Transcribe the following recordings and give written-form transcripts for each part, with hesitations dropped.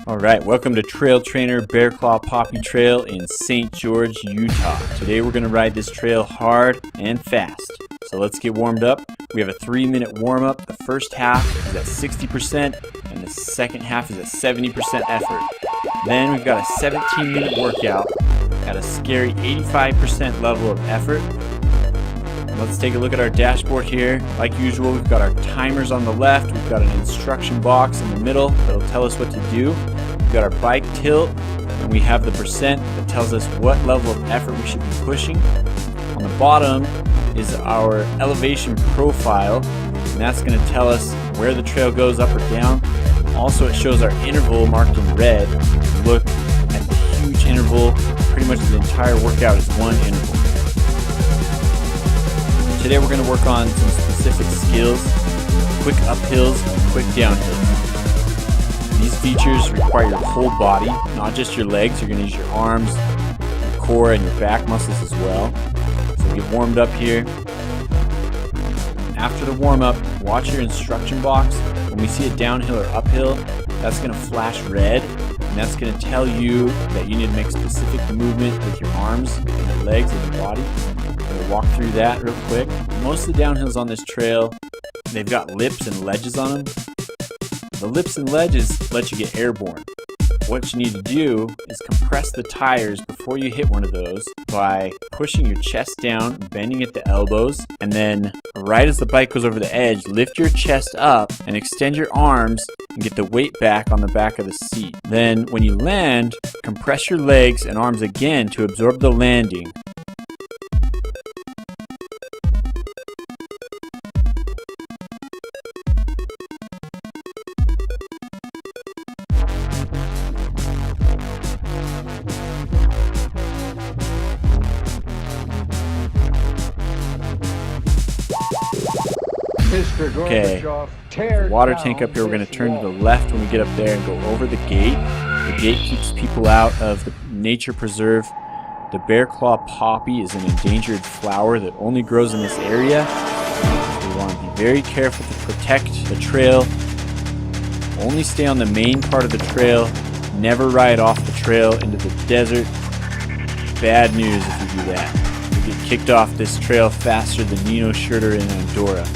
Alright, welcome to Trail Trainer Bearclaw Poppy Trail in St. George, Utah. Today we're going to ride this trail hard and fast. So let's get warmed up. We have a 3-minute warm-up. The first half is at 60% and the second half is at 70% effort. Then we've got a 17-minute workout at a scary 85% level of effort. Let's take a look at our dashboard here. Like usual, we've got our timers on the left. We've got an instruction box in the middle that'll tell us what to do. We've got our bike tilt, and we have the percent that tells us what level of effort we should be pushing. On the bottom is our elevation profile, and that's going to tell us where the trail goes up or down. Also, it shows our interval marked in red. Look at the huge interval. Pretty much the entire workout is one interval. Today we're going to work on some specific skills, quick uphills and quick downhills. These features require your whole body, not just your legs. You're going to use your arms, your core, and your back muscles as well. So get warmed up here. After the warm-up, watch your instruction box. When we see a downhill or uphill, that's going to flash red, and that's going to tell you that you need to make specific movement with your arms and your legs and your body. We'll walk through that real quick. Most of the downhills on this trail, they've got lips and ledges on them. The lips and ledges let you get airborne. What you need to do is compress the tires before you hit one of those by pushing your chest down, bending at the elbows, and then right as the bike goes over the edge, lift your chest up and extend your arms and get the weight back on the back of the seat. Then when you land, compress your legs and arms again to absorb the landing. Okay, the water tank up here, we're going to turn to the left when we get up there and go over the gate. The gate keeps people out of the nature preserve. The Bearclaw Poppy is an endangered flower that only grows in this area. We want to be very careful to protect the trail. Only stay on the main part of the trail. Never ride off the trail into the desert. Bad news if you do that. You get kicked off this trail faster than Nino Schurter in Andorra.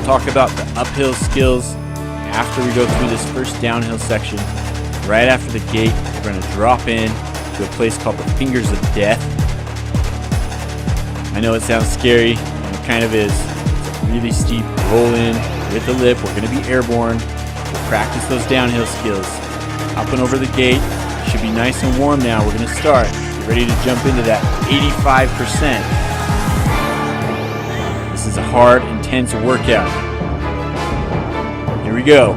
Talk about the uphill skills after we go through this first downhill section. Right after the gate, we're going to drop in to a place called the Fingers of Death. I know it sounds scary, and it kind of is. It's a really steep roll in with the lip. We're going to be airborne. We'll practice those downhill skills. Up and over the gate. Should be nice and warm now. We're going to start. Get ready to jump into that 85%. This is a hard, intense workout. Here we go.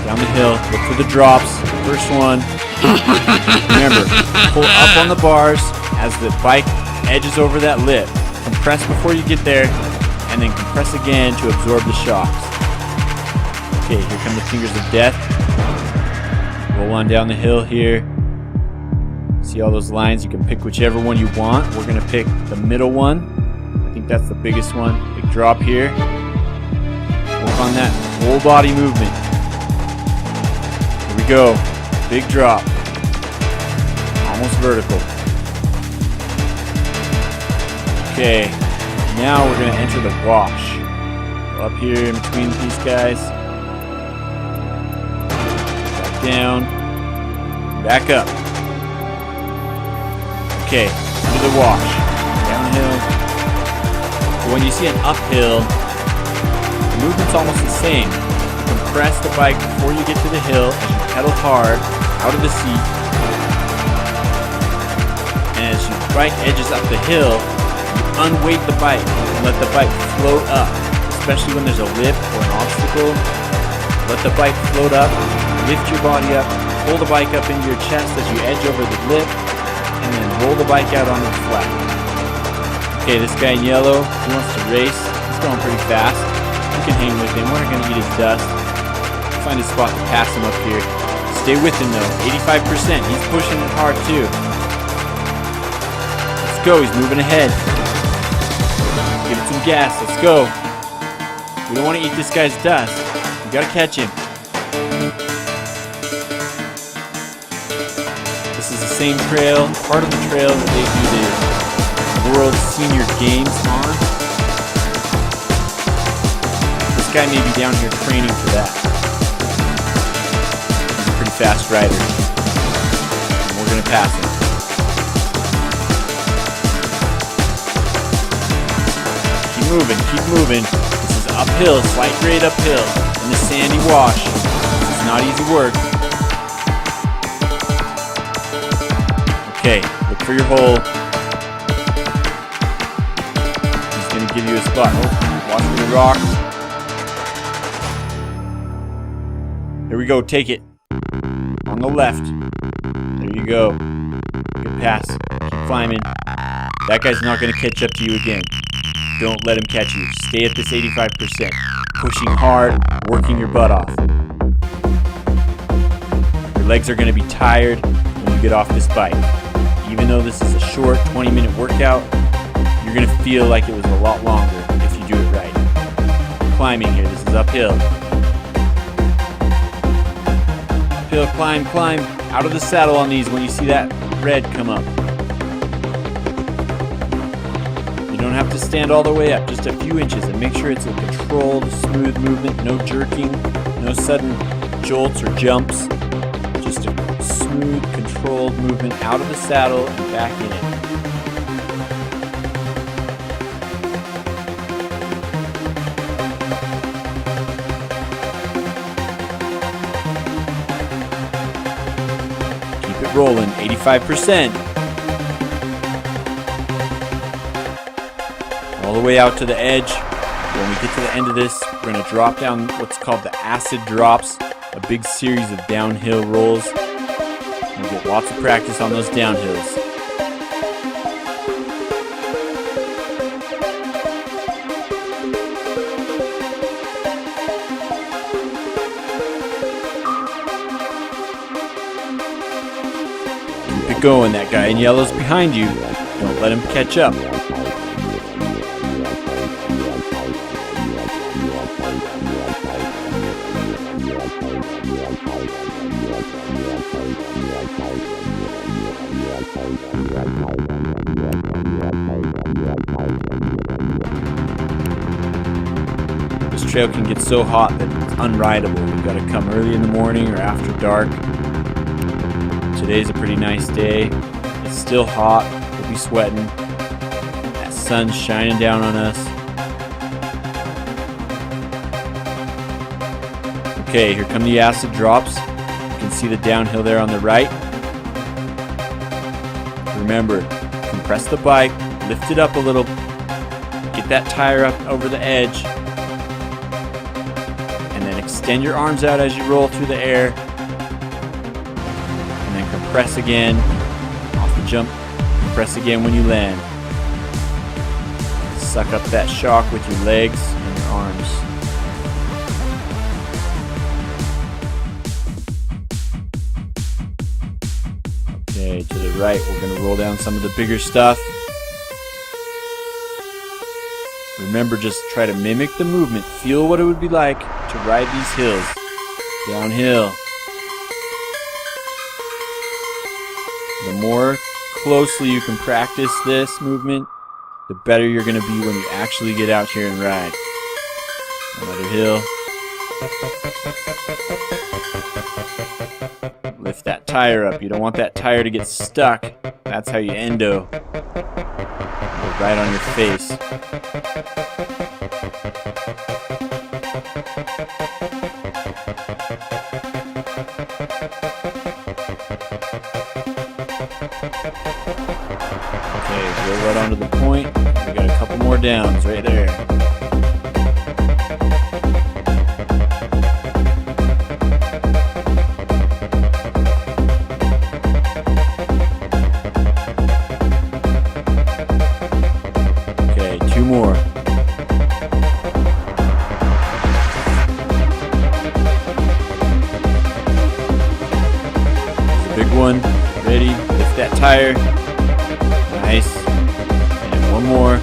Down the hill, look for the drops. First one. Remember, pull up on the bars as the bike edges over that lip. Compress before you get there, and then compress again to absorb the shocks. Okay, here come the Fingers of Death. Roll on down the hill here. See all those lines? You can pick whichever one you want. We're going to pick the middle one. I think that's the biggest one. Big drop here. Work on that whole body movement. Here we go. Big drop. Almost vertical. Okay. Now we're going to enter the wash. Go up here in between these guys. Back down. Back up. Okay, into the wash, downhill. So when you see an uphill, the movement's almost the same. You compress the bike before you get to the hill as you pedal hard out of the seat. And as your bike edges up the hill, you unweight the bike and let the bike float up, especially when there's a lip or an obstacle. Let the bike float up, lift your body up, pull the bike up into your chest as you edge over the lip, and then roll the bike out onto the flat. Okay, this guy in yellow, he wants to race. He's going pretty fast. You can hang with him. We're not going to eat his dust. Find a spot to pass him up here. Stay with him though. 85%. He's pushing it hard too. Let's go. He's moving ahead. Give it some gas. Let's go. We don't want to eat this guy's dust. We gotta catch him. This is the same trail, part of the trail that they do the World Senior Games on. This guy may be down here training for that. He's a pretty fast rider. And we're gonna pass him. Keep moving. This is uphill, slight grade uphill, in the sandy wash. It's not easy work. Okay, look for your hole. He's gonna give you a spot. Oh, watch for the rocks. Here we go, take it. On the left. There you go. Good pass. Keep climbing. That guy's not gonna catch up to you again. Don't let him catch you. Stay at this 85%. Pushing hard, working your butt off. Your legs are going to be tired when you get off this bike. Even though this is a short 20-minute workout, you're going to feel like it was a lot longer if you do it right. Climbing here. This is uphill. Uphill, climb. Out of the saddle on these when you see that red come up. You don't have to stand all the way up, just a few inches, and make sure it's a controlled, smooth movement, no jerking, no sudden jolts or jumps, just a smooth, controlled movement out of the saddle and back in it. Keep it rolling, 85%. All the way out to the edge. When we get to the end of this, we're going to drop down what's called the acid drops, a big series of downhill rolls. We'll get lots of practice on those downhills. Keep it going. That guy in yellow's behind you. Don't let him catch up. This trail can get so hot that it's unrideable. We've got to come early in the morning or after dark. Today's a pretty nice day. It's still hot. We'll be sweating. That sun's shining down on us. Okay, here come the acid drops. You can see the downhill there on the right. Remember, compress the bike, lift it up a little, get that tire up over the edge, and then extend your arms out as you roll through the air, and then compress again, off the jump, compress again when you land. Suck up that shock with your legs and your arms. Okay, to the right, we're going to roll down some of the bigger stuff. Remember, just try to mimic the movement. Feel what it would be like to ride these hills. Downhill. The more closely you can practice this movement, the better you're going to be when you actually get out here and ride. Another hill. Lift that tire up. You don't want that tire to get stuck. That's how you endo. Go right on your face. Okay, go right onto the point. We got a couple more downs right there. More. There's a big one. Ready? Lift that tire. Nice. And one more.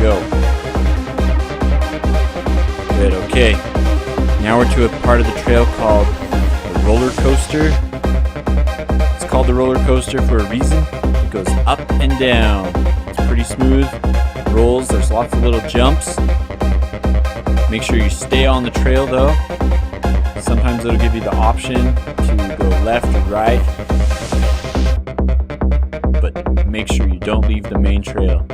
go. Good, okay. Now we're to a part of the trail called the roller coaster. It's called the roller coaster for a reason. It goes up and down. It's pretty smooth. Rolls, there's lots of little jumps. Make sure you stay on the trail though. Sometimes it'll give you the option to go left or right. But make sure you don't leave the main trail.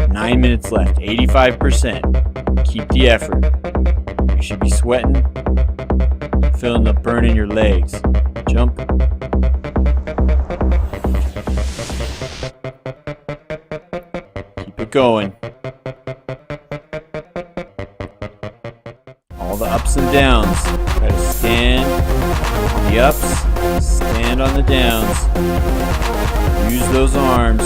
9 minutes left, 85%. Keep the effort. You should be sweating, feeling the burn in your legs. Jump. Keep it going. All the ups and downs. Try to stand on the ups, stand on the downs. Use those arms.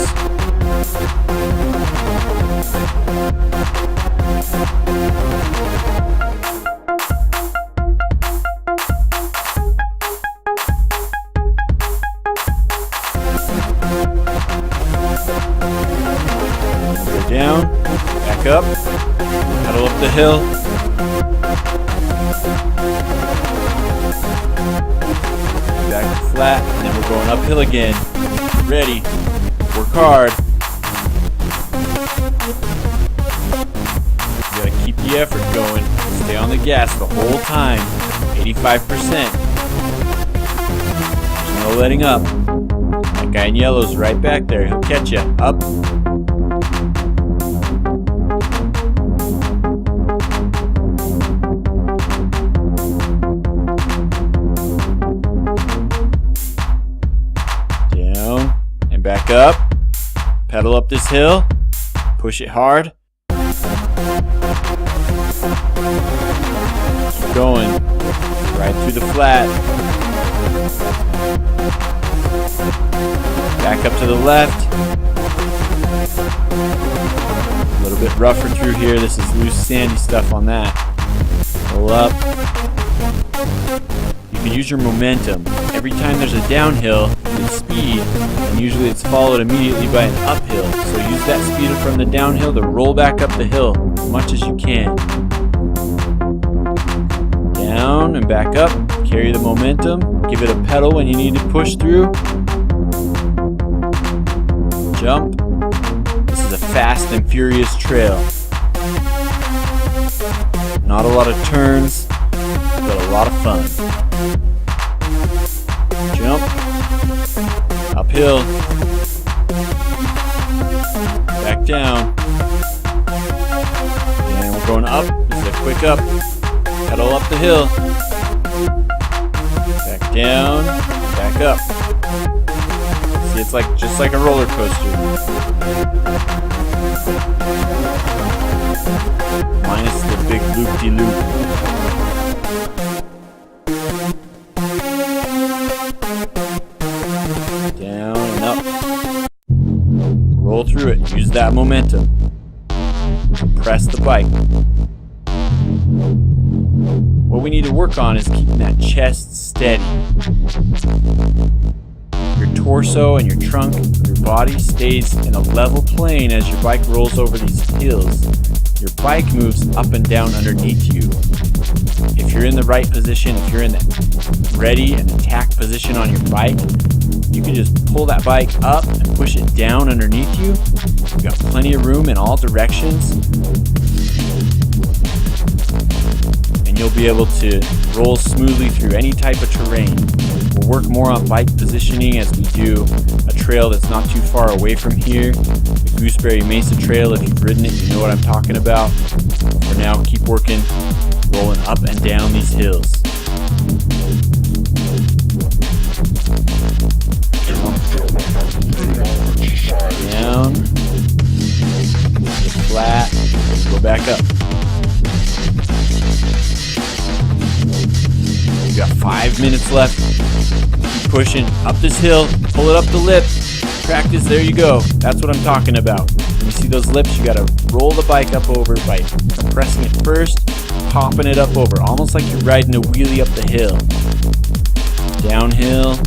Go down, back up, pedal up the hill. Back to flat, and then we're going uphill again. Ready, work hard. You gotta keep the effort going. Stay on the gas the whole time. 85%. There's no letting up. That guy in yellow's right back there. He'll catch you. Up. Down and back up. Pedal up this hill. Push it hard. Keep going. Right through the flat. Back up to the left. A little bit rougher through here. This is loose sandy stuff on that. Pull up. You can use your momentum. Every time there's a downhill with speed, and usually it's followed immediately by an uphill. So use that speed from the downhill to roll back up the hill as much as you can. Down and back up. Carry the momentum. Give it a pedal when you need to push through. Jump. This is a fast and furious trail. Not a lot of turns, but a lot of fun. Jump. Uphill. Back down. And we're going up. This is a quick up. Pedal up the hill. Back down. Back up. See, it's like just like a roller coaster. Minus the big loop-de-loop. Down and up. Roll through it. Use that momentum. Press the bike. What we need to work on is keeping that chest steady. Your torso and your trunk of your body stays in a level plane as your bike rolls over these hills. Your bike moves up and down underneath you. If you're in the right position, if you're in the ready and attack position on your bike, you can just pull that bike up and push it down underneath you. You've got plenty of room in all directions. And you'll be able to roll smoothly through any type of terrain. We'll work more on bike positioning as we do a trail that's not too far away from here. The Gooseberry Mesa Trail, if you've ridden it, you know what I'm talking about. For now, keep working, rolling up and down these hills. Down, flat, go back up. You got 5 minutes left. Keep pushing up this hill, pull it up the lip. Practice, there you go. That's what I'm talking about. When you see those lips, you gotta roll the bike up over by compressing it first, popping it up over, almost like you're riding a wheelie up the hill. Downhill.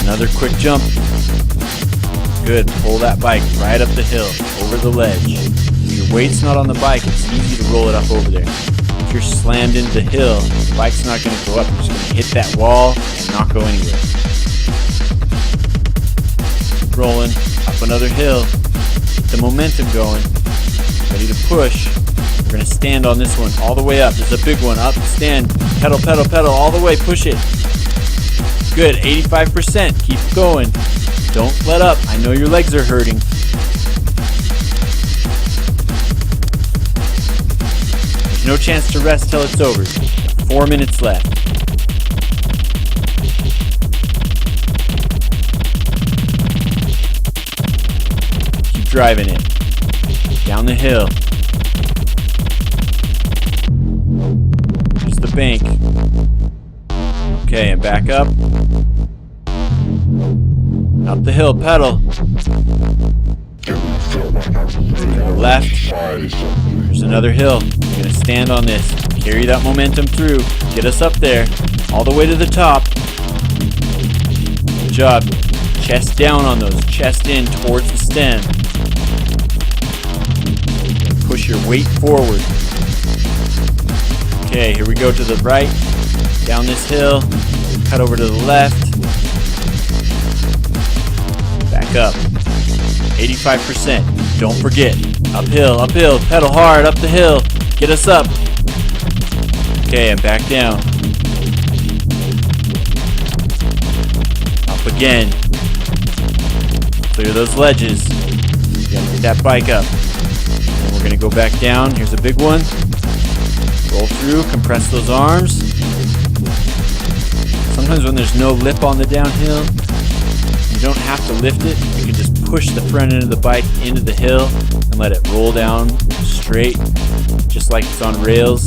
Another quick jump. Good, pull that bike right up the hill, over the ledge. If your weight's not on the bike, it's easy to roll it up over there. If you're slammed into the hill, the bike's not going to go up. You're just going to hit that wall and not go anywhere. Keep rolling, up another hill. Get the momentum going. Ready to push. We're going to stand on this one all the way up. There's a big one. Up, stand, pedal, pedal, pedal, all the way, push it. Good, 85%. Keep going. Don't let up. I know your legs are hurting. There's no chance to rest till it's over. 4 minutes left. Keep driving it. Down the hill. Here's the bank. Okay, and back up. Up the hill, pedal. To the left. There's another hill. You're going to stand on this. Carry that momentum through. Get us up there. All the way to the top. Good job. Chest down on those. Chest in towards the stem. Push your weight forward. Okay, here we go to the right. Down this hill. Cut over to the left. Back up. 85%. Don't forget. Uphill, uphill. Pedal hard up the hill. Get us up. Okay, and back down. Up again. Clear those ledges. You gotta get that bike up. And we're gonna go back down. Here's a big one. Roll through, compress those arms. Sometimes when there's no lip on the downhill, you don't have to lift it. You can just push the front end of the bike into the hill and let it roll down straight, just like it's on rails.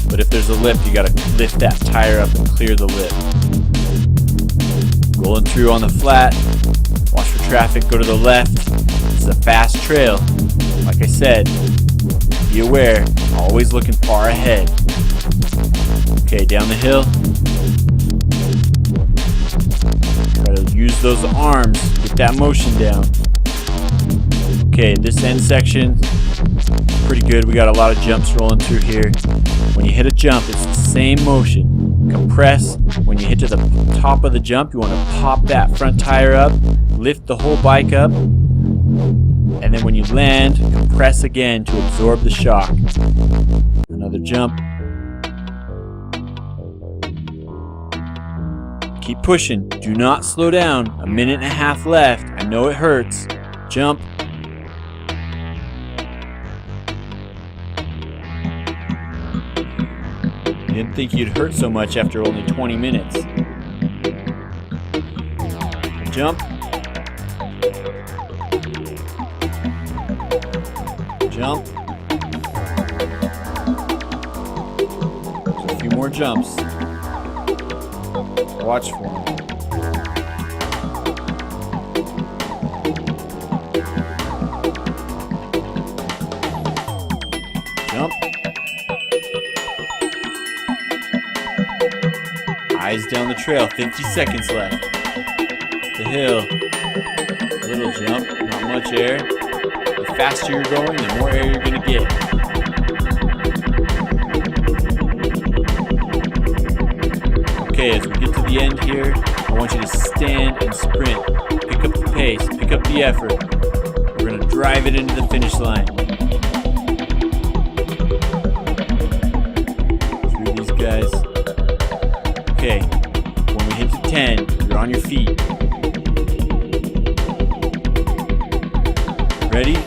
But if there's a lip, you gotta lift that tire up and clear the lip. Rolling through on the flat. Watch for traffic, go to the left. It's a fast trail. Like I said, be aware, always looking far ahead. Okay, down the hill. Try to use those arms, get that motion down. Okay, this end section, pretty good. We got a lot of jumps rolling through here. When you hit a jump, it's the same motion. Compress. When you hit to the top of the jump, you want to pop that front tire up, lift the whole bike up, and then when you land, compress again to absorb the shock. Another jump. Keep pushing. Do not slow down. 1.5 minutes left. I know it hurts. Jump. Didn't think you'd hurt so much after only 20 minutes. Jump. Jump. Just a few more jumps. Watch for them. Jump. Eyes down the trail. 50 seconds left. The hill. A little jump. Not much air. The faster you're going, the more air you're going to get. Okay, as we get to the end here, I want you to stand and sprint. Pick up the pace, pick up the effort. We're going to drive it into the finish line. Through these guys. Okay, when we hit to 10, you're on your feet. Ready?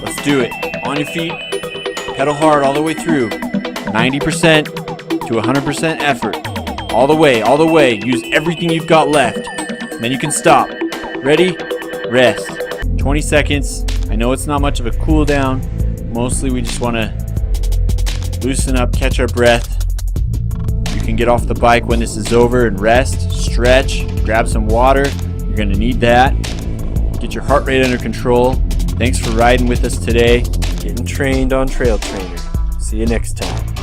Let's do it. On your feet, pedal hard all the way through. 90% to 100% effort. All the way. Use everything you've got left. And then you can stop. Ready? Rest. 20 seconds. I know it's not much of a cool down. Mostly we just want to loosen up, catch our breath. You can get off the bike when this is over and rest, stretch, grab some water. You're going to need that. Get your heart rate under control. Thanks for riding with us today. Getting trained on Trail Trainer. See you next time.